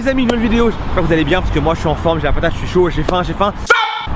les amis, nouvelle vidéo, j'espère que vous allez bien parce que moi je suis en forme, j'ai la patate, je suis chaud, j'ai faim.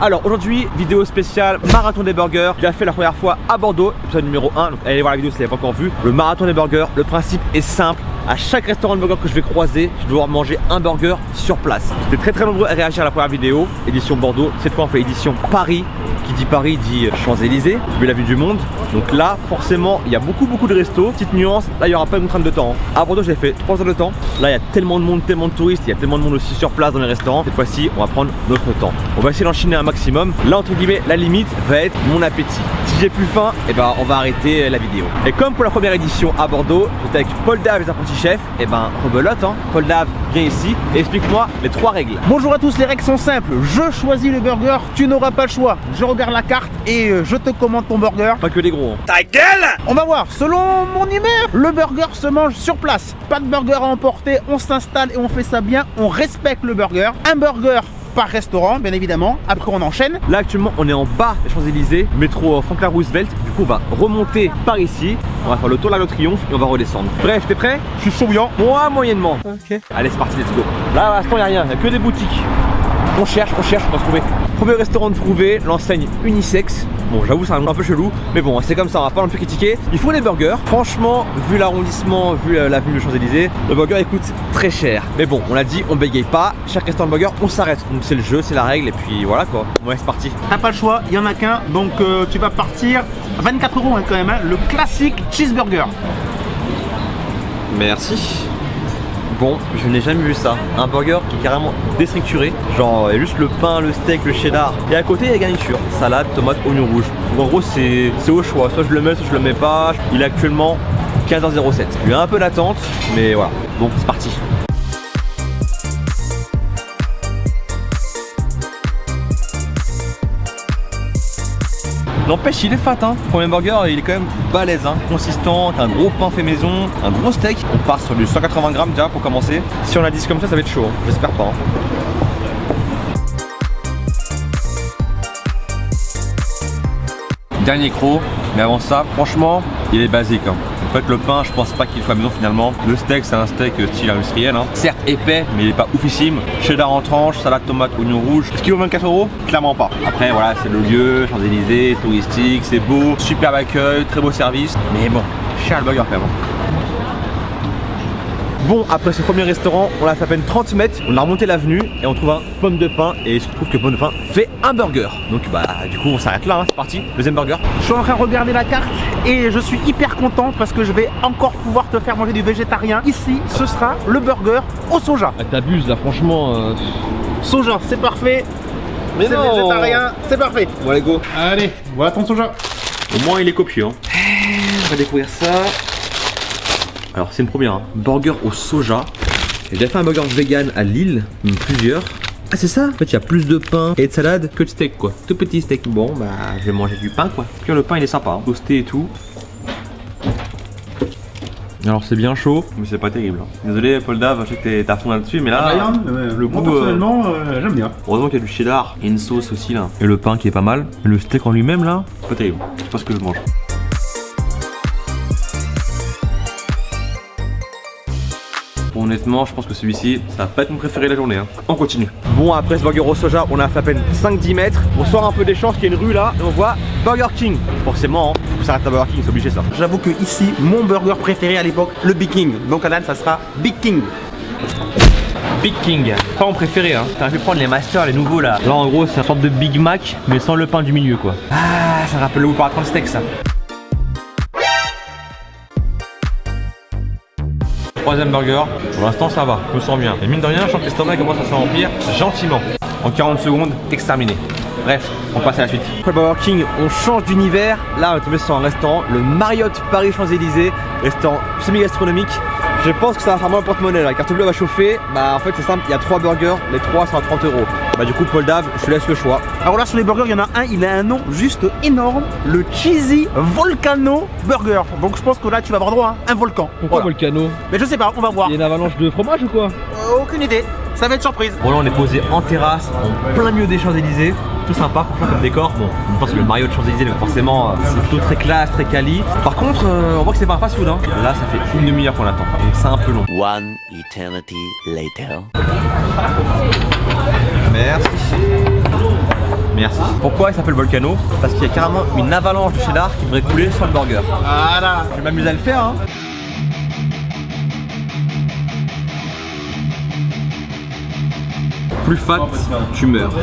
Alors aujourd'hui, vidéo spéciale marathon des burgers. J'ai fait la première fois à Bordeaux, épisode numéro 1. Donc allez voir la vidéo si vous l'avez pas encore vu. Le marathon des burgers, le principe est simple. À chaque restaurant de burger que je vais croiser, je vais devoir manger un burger sur place. J'étais très nombreux à réagir à la première vidéo, édition Bordeaux. Cette fois on fait édition Paris. Qui dit Paris dit Champs-Élysées, vu la vue du monde. Donc là, forcément, il y a beaucoup de restos. Petite nuance, là il n'y aura pas une contrainte de temps. À Bordeaux, j'ai fait 3 heures de temps. Là, il y a tellement de monde, tellement de touristes, il y a tellement de monde aussi sur place dans les restaurants. Cette fois-ci, on va prendre notre temps. On va essayer d'enchaîner un maximum. Là, entre guillemets, la limite va être mon appétit. Si j'ai plus faim, et ben on va arrêter la vidéo. Et comme pour la première édition à Bordeaux, j'étais avec Paul Dave, les apprentis chefs. Et ben rebelote, hein. Paul Dave, viens ici et explique-moi les 3 règles. Bonjour à tous, les règles sont simples. Je choisis le burger, tu n'auras pas le choix. Je regarde la carte et je te commande ton burger. Pas que des gros. Hein. Ta gueule! On va voir, selon mon humeur, le burger se mange sur place. Pas de burger à emporter, on s'installe et on fait ça bien. On respecte le burger. Un burger par restaurant, bien évidemment. Après, on enchaîne. Là, actuellement, on est en bas des Champs-Élysées, métro Franklin Roosevelt. Du coup, on va remonter par ici. On va faire le tour de l'Arc de Triomphe et on va redescendre. Bref, t'es prêt? Je suis chaud bouillant. Moi, moyennement. Ok. Allez, c'est parti, let's go. Là, à l'instant, il n'y a rien. Il n'y a que des boutiques. On cherche, on va trouver. Premier restaurant de trouver, l'enseigne unisex. Bon, j'avoue, c'est un peu chelou, mais bon, c'est comme ça, on va pas non plus critiquer. Il faut des burgers. Franchement, vu l'arrondissement, vu l'avenue de Champs-Élysées, le burger il coûte très cher. Mais bon, on l'a dit, on bégaye pas. Chaque restaurant de burger, on s'arrête. Donc c'est le jeu, c'est la règle, et puis voilà quoi. Ouais, c'est parti. T'as pas le choix, il y en a qu'un, donc tu vas partir 24 € hein, quand même, hein, le classique cheeseburger. Merci. Bon, je n'ai jamais vu ça. Un burger qui est carrément déstructuré. Genre, il y a juste le pain, le steak, le cheddar. Et à côté, il y a la garniture. Salade, tomate, oignon rouge. Donc, en gros, c'est au choix. Soit je le mets, soit je le mets pas. Il est actuellement 15h07. Il y a un peu d'attente, mais voilà. Bon, c'est parti. N'empêche, il est fat, hein. Le premier burger, il est quand même balèze, hein. Consistant, un gros pain fait maison, un gros steak. On part sur du 180 grammes déjà pour commencer. Si on a 10 comme ça va être chaud, hein. J'espère pas. Hein. Dernier croc, mais avant ça, franchement, il est basique, hein. En fait, le pain, je pense pas qu'il soit maison finalement. Le steak, c'est un steak style industriel, hein. Certes épais, mais il est pas oufissime. Cheddar en tranche, salade, tomate, oignon rouge. Est-ce qu'il vaut 24 €? Clairement pas. Après, voilà, c'est le lieu, Champs-Élysées, touristique, c'est beau, superbe accueil, très beau service. Mais bon, cher le burger quand même. Bon, après ce premier restaurant, on a fait à peine 30 mètres, on a remonté l'avenue et on trouve un pomme de pain et il se trouve que pomme de pain fait un burger. Donc bah du coup on s'arrête là, hein. C'est parti, deuxième burger. Je suis en train de regarder la carte et je suis hyper content parce que je vais encore pouvoir te faire manger du végétarien. Ici, ce sera le burger au soja. Ah, t'abuses là, franchement. Soja, c'est parfait. Mais c'est non, végétarien, c'est parfait. Bon allez go. Allez, voilà ton soja. Au moins il est copieux, hein. On va découvrir ça. Alors c'est une première, hein. Burger au soja. J'ai déjà fait un burger vegan à Lille, même plusieurs. Ah c'est ça. En fait il y a plus de pain et de salade que de steak quoi. Tout petit steak. Bon bah je vais manger du pain quoi. Puis le pain il est sympa, hein. Toasté et tout. Alors c'est bien chaud, mais c'est pas terrible, hein. Désolé Paul Dave, je sais que t'es à fond là-dessus, mais là le goût, personnellement j'aime bien. Heureusement qu'il y a du cheddar et une sauce aussi là. Et le pain qui est pas mal. Mais le steak en lui-même là, pas terrible. C'est pas ce que je mange. Honnêtement, je pense que celui-ci, ça va pas être mon préféré de la journée, hein. On continue. Bon, après ce burger au soja, on a fait à peine 5-10 mètres. On sort un peu des champs, qu'il y a une rue là, et on voit Burger King. Forcément, hein, faut que ça reste à Burger King, c'est obligé ça. J'avoue que ici, mon burger préféré à l'époque, le Big King. Donc canal, ça sera Big King. Big King, pas mon préféré, hein. Je vais prendre les masters, les nouveaux là. Là, en gros, c'est une sorte de Big Mac, mais sans le pain du milieu, quoi. Ah, ça rappelle le Whopper steak, ça. Troisième burger, pour l'instant ça va, je me sens bien. Et mine de rien, je sens que l'estomac commence à se remplir gentiment. En 40 secondes, exterminé. Bref, on passe à la suite. Après le Burger King, on change d'univers. Là, on est tombé sur un restaurant, le Marriott Paris Champs-Élysées, restaurant semi-gastronomique. Je pense que ça va faire moins le porte-monnaie là. La carte bleue va chauffer. Bah en fait c'est simple, il y a 3 burgers, les 3 sont à 30 €. Bah du coup Paul Dave, je te laisse le choix. Alors là sur les burgers, il y en a un, il a un nom juste énorme, le Cheesy Volcano Burger. Donc je pense que là tu vas avoir droit à un volcan. Pourquoi voilà. Volcano? Mais je sais pas, on va voir. Il y a une avalanche de fromage ou quoi? Aucune idée, ça va être surprise. Bon là on est posé en terrasse, en plein milieu des Champs-Élysées. Tout sympa, franchement comme décor. Bon, je pense que le Marriott Champs-Élysées, donc forcément c'est plutôt très classe, très quali. Par contre, on voit que c'est pas un fast-food, hein. Là ça fait une demi-heure qu'on attend, donc c'est un peu long. One eternity later. Merci. Merci. Pourquoi il s'appelle Volcano? Parce qu'il y a carrément une avalanche de cheddar qui devrait couler sur le burger. Voilà. Je vais m'amuser à le faire, hein. Plus fat, tu meurs.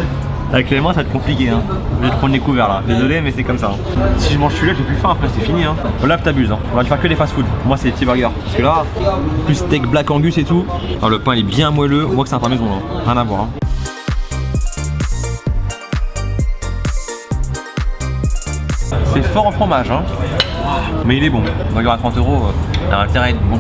Avec les mains, ça va être compliqué, hein. Je vais te prendre des couverts là. Désolé, mais c'est comme ça. Hein. Si je mange celui-là, j'ai plus faim après, c'est fini. Hein. Là, t'abuses. Hein. On va te faire que des fast-food. Moi, c'est des petits burgers. Parce que là, plus steak Black Angus et tout. Alors, le pain, il est bien moelleux. On voit que c'est un pain maison là. Rien à voir. Hein. C'est fort en fromage, hein. Mais il est bon. Le burger à 30 €, il a intérêt à être bon.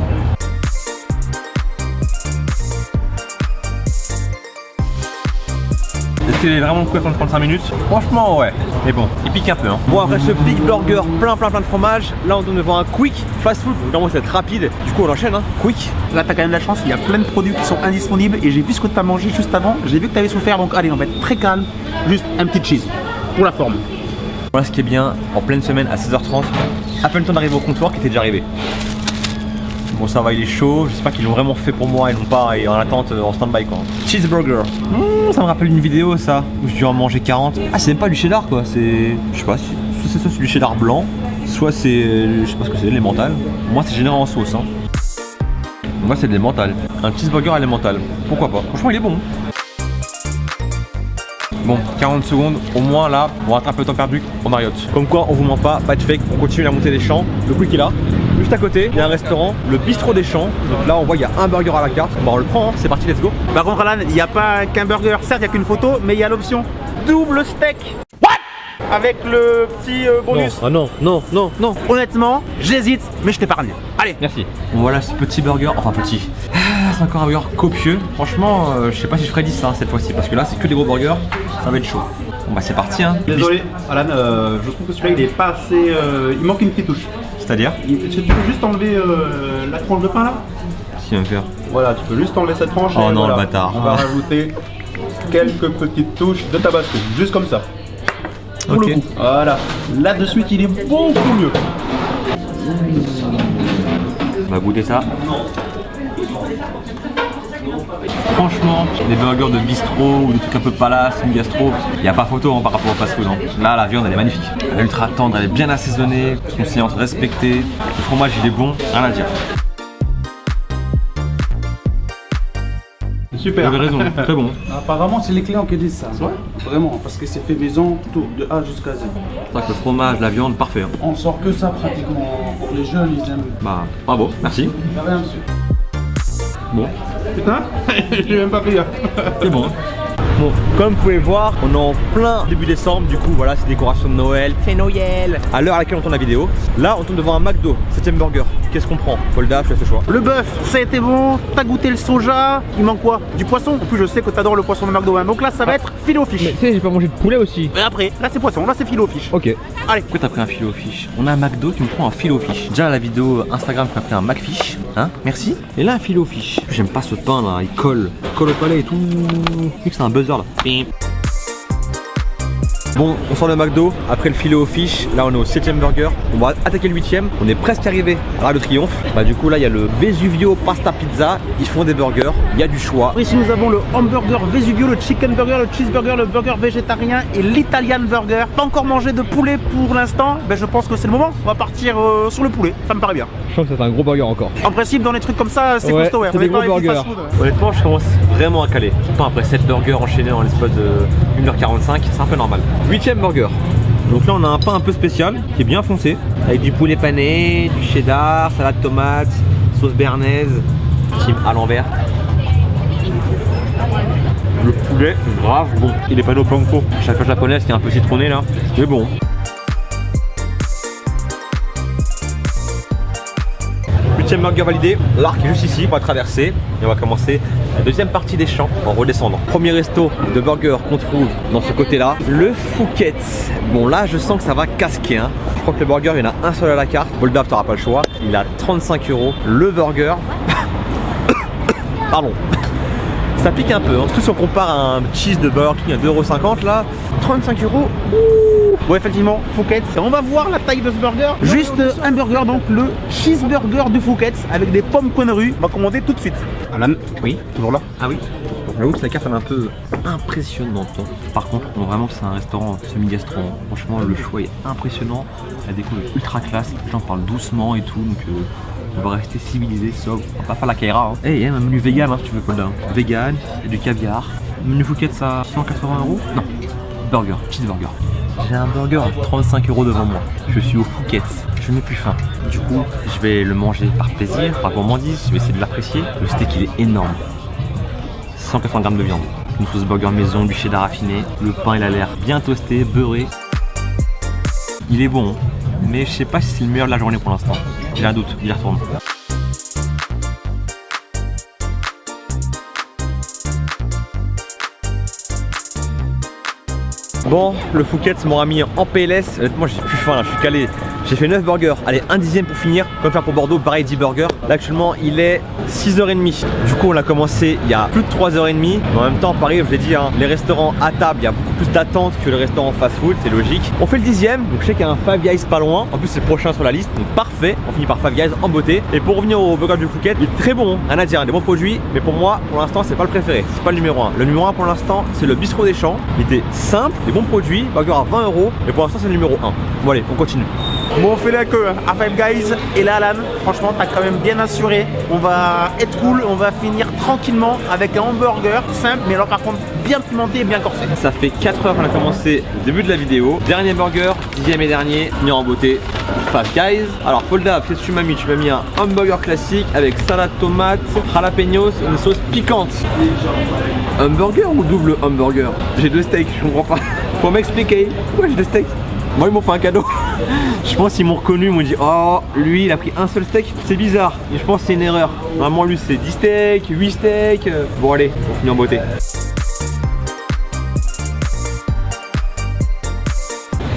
Est-ce qu'il est vraiment cool à 35 minutes? Franchement, ouais. Mais bon, il pique un peu. Hein. Bon, après ce big burger plein de fromage, là on tourne devant un quick fast food. Normalement, c'est rapide. Du coup, on enchaîne. Hein. Quick. Là, t'as quand même de la chance, il y a plein de produits qui sont indisponibles et j'ai vu ce que t'as mangé juste avant. J'ai vu que t'avais souffert, donc allez, on va être très calme. Juste un petit cheese pour la forme. Voilà ce qui est bien en pleine semaine à 16h30. À peine le temps d'arriver au comptoir qui était déjà arrivé. Bon, ça va, il est chaud. J'espère qu'ils l'ont vraiment fait pour moi et non pas en attente en stand-by quoi. Cheeseburger. Ça me rappelle une vidéo ça où je dû en manger 40. Ah, c'est même pas du cheddar quoi. C'est. Je sais pas si c'est soit du cheddar blanc, soit c'est. Je sais pas ce que c'est, l'émental. Moi, c'est généré en sauce. Hein. Moi, c'est de l'émental. Un cheeseburger à l'émental. Pourquoi pas? Franchement, il est bon. Bon, 40 secondes, au moins là, on rattrape le temps perdu au Marriott. Comme quoi, on vous ment pas de fake, on continue la montée des champs. Le quick est là. Juste à côté, il y a un restaurant, le bistrot des champs. Donc là, on voit, il y a un burger à la carte. Bon, on le prend, hein. C'est parti, let's go. Par contre, Alan, il n'y a pas qu'un burger. Certes, il n'y a qu'une photo, mais il y a l'option double steak. What? Avec le petit bonus. Non, non. Honnêtement, j'hésite, mais je t'épargne. Allez. Merci. Bon, voilà ce petit burger, enfin petit. C'est encore un burger copieux. Franchement, je sais pas si je ferai 10 hein, cette fois-ci, parce que là, c'est que des gros burgers. Ça va être chaud. Bon, bah, c'est parti. Hein. Désolé, Alan, je trouve que celui-là, il est pas assez. Il manque une petite touche. C'est-à-dire? Tu peux juste enlever la tranche de pain là? Si, on va faire. Voilà, tu peux juste enlever cette tranche. Oh et non, voilà. le bâtard. On va rajouter quelques petites touches de tabasco, juste comme ça. Pour Ok. le coup. Voilà. Là de suite, il est beaucoup mieux. On va goûter ça. Franchement, les burgers de bistrot ou des trucs un peu palace, une gastro, il n'y a pas photo hein, par rapport au fast-food. Hein. Là, la viande elle est magnifique. Elle est ultra tendre, elle est bien assaisonnée, son silence respecté. Le fromage il est bon, rien à dire. Super. Vous avez raison, très bon. Apparemment, c'est les clients qui disent ça. Ouais. Vraiment, parce que c'est fait maison, tout, de A jusqu'à Z. C'est vrai que le fromage, la viande, parfait. Hein. On sort que ça pratiquement. Pour les jeunes, ils aiment. Bah, bravo, merci. Il y a rien dessus. Bon, Putain, j'ai même pas pris. c'est bon. Bon, comme vous pouvez voir, on est en plein début décembre, du coup voilà, c'est décoration de Noël, c'est Noël. À l'heure à laquelle on tourne la vidéo, là on tourne devant un McDo, 7ème burger. Qu'est-ce qu'on prend? Polda, je te laisse le choix. Le bœuf, ça a été bon. T'as goûté le soja. Il manque quoi? Du poisson. En plus, je sais que t'adores le poisson de McDo. Hein. Donc là, ça va être filet aux fiches. Tu sais, j'ai pas mangé de poulet aussi. Et après, là, c'est poisson. Là, c'est filet aux fiches. Ok. Allez. Pourquoi t'as pris un filet aux fiches? On a un McDo qui me prend un filet aux fiches. Déjà la vidéo Instagram tu m'as pris un McFish, hein? Merci. Et là un filet aux fiches. J'aime pas ce pain là, il colle au palais et tout. Vu que c'est un buzzer là. Bim. Bon, on sort le McDo, après le filet aux fiches, là on est au 7ème burger, on va attaquer le 8ème, on est presque arrivé à l'Arc de Triomphe. Bah du coup là il y a le Vesuvio Pasta Pizza, ils font des burgers, il y a du choix. Ici, nous avons le hamburger Vesuvio, le chicken burger, le cheeseburger, le burger végétarien et l'Italian burger. Pas encore mangé de poulet pour l'instant, ben je pense que c'est le moment. On va partir sur le poulet, ça me paraît bien. Je sens que c'est un gros burger encore. En principe, dans les trucs comme ça, c'est Ouais, costaud. Ouais. c'est On des est gros pas les petits burgers. fast-food, ouais. Honnêtement, je commence vraiment à caler. Pourtant, après 7 burgers enchaînés en l'espace de 1h45, c'est un peu normal. 8ème burger. Donc là, on a un pain un peu spécial qui est bien foncé, avec du poulet pané, du cheddar, salade tomate, sauce béarnaise, team à l'envers. Le poulet, grave bon. Il est pané au panko. Chaque japonaise qui est un peu citronné là, c'est bon. Burger validé, l'arc est juste ici, on va traverser et on va commencer la deuxième partie des champs en redescendant. Premier resto de burger qu'on trouve dans ce côté là, le Fouquet's. Bon là je sens que ça va casquer hein. Je crois que le burger il y en a un seul à la carte, Boldave t'auras pas le choix, il a 35 €. Le burger, pardon, ça pique un peu, hein. Surtout si on compare à un cheese de Burger King à 2,50 € là, 35 €. Bon, effectivement, Fouquet's. On va voir la taille de ce burger. Juste un burger, donc le cheeseburger de Fouquet's avec des pommes conneries. On va commander tout de suite. Alan, Oui. toujours là? Ah oui. J'avoue que la carte elle est un peu impressionnante. Par contre, on voit vraiment que c'est un restaurant semi-gastro. Franchement, le choix est impressionnant. La déco est ultra classe. Les gens parlent doucement et tout, donc on va rester civilisé, sobre. On va pas faire la caïra. Eh, il y a un menu vegan si tu veux, Paul. Vegan, et du caviar. Menu Phuket, ça 180 €? Non. Burger, cheeseburger. J'ai un burger à 35 € devant moi. Je suis au Phuket. Je n'ai plus faim. Du coup, je vais le manger par plaisir, par gourmandise. Je vais essayer de l'apprécier. Le steak, il est énorme. 180 grammes de viande. Une sauce burger maison, du cheddar raffiné. Le pain, il a l'air bien toasté, beurré. Il est bon, mais je sais pas si c'est le meilleur de la journée pour l'instant. J'ai un doute, il y retourne. Bon, le Phuket m'aura mis en PLS. Honnêtement, j'ai plus faim là, je suis calé. J'ai fait 9 burgers. Allez, un dixième pour finir. Comme faire pour Bordeaux, pareil 10 burgers. Là, actuellement, il est 6h30. Du coup, on l'a commencé il y a plus de 3h30. Mais en même temps, pareil, je l'ai dit, hein, les restaurants à table, il y a beaucoup plus d'attente que les restaurants fast-food. C'est logique. On fait le dixième. Donc, je sais qu'il y a un Five Guys pas loin. En plus, c'est le prochain sur la liste. Donc, parfait. On finit par Five Guys en beauté. Et pour revenir au burger du Phuket, il est très bon. Rien à dire, hein, des bons produits. Mais pour moi, pour l'instant, c'est pas le préféré. C'est pas le numéro 1. Le numéro 1 pour l'instant, c'est le Bistrot des Champs. Il était simple, des bons produits. Burger à 20 €. Et pour l'instant, c'est le numéro 1. Bon, allez, on continue. Bon, on fait la queue à Five Guys. Et là, Alan, franchement, t'as quand même bien assuré. On va être cool. On va finir tranquillement avec un hamburger simple, mais alors par contre bien pimenté et bien corsé. Ça fait 4 heures qu'on a commencé le début de la vidéo. Dernier burger, dixième et dernier, finir en beauté. Five Guys. Alors, Paul Dave, qu'est-ce que tu m'as mis? Tu m'as mis un hamburger classique avec salade tomate, jalapenos et une sauce piquante. Hamburger ou double hamburger? J'ai deux steaks, je comprends pas. Faut m'expliquer. Pourquoi j'ai deux steaks? Moi, ils m'ont fait un cadeau. Je pense qu'ils m'ont reconnu, ils m'ont dit oh, lui il a pris un seul steak, c'est bizarre. Et je pense que c'est une erreur. Normalement, lui c'est 10 steaks, 8 steaks. Bon, allez, on finit en beauté.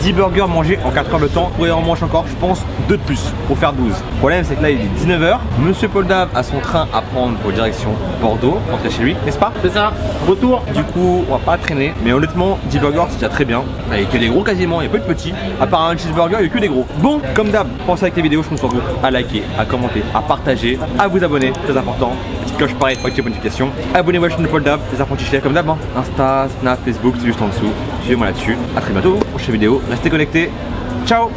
10 burgers mangés en 4 heures de temps. Pourrait en manger encore, je pense, 2 de plus pour faire 12. Le problème, c'est que là, il est 19 h. Monsieur Paul Dave a son train à prendre pour direction Bordeaux, rentrer chez lui, n'est-ce pas? C'est ça, retour. Du coup, on va pas traîner. Mais honnêtement, 10 burgers, c'est déjà très bien. Il n'y a que des gros quasiment, il n'y a peu de petits. À part un cheeseburger, il n'y a que des gros. Bon, comme d'hab, pensez avec les vidéos, je compte sur vous à liker, à commenter, à partager, à vous abonner, très important. Petite cloche pareil pour activer les notifications. Abonnez-vous à la chaîne de Paul Dave, les apprentis chers comme d'hab. Hein. Insta, Snap, Facebook, c'est juste en dessous. Suivez-moi là-dessus. À très bientôt, prochaine vidéo. Restez connectés. Ciao!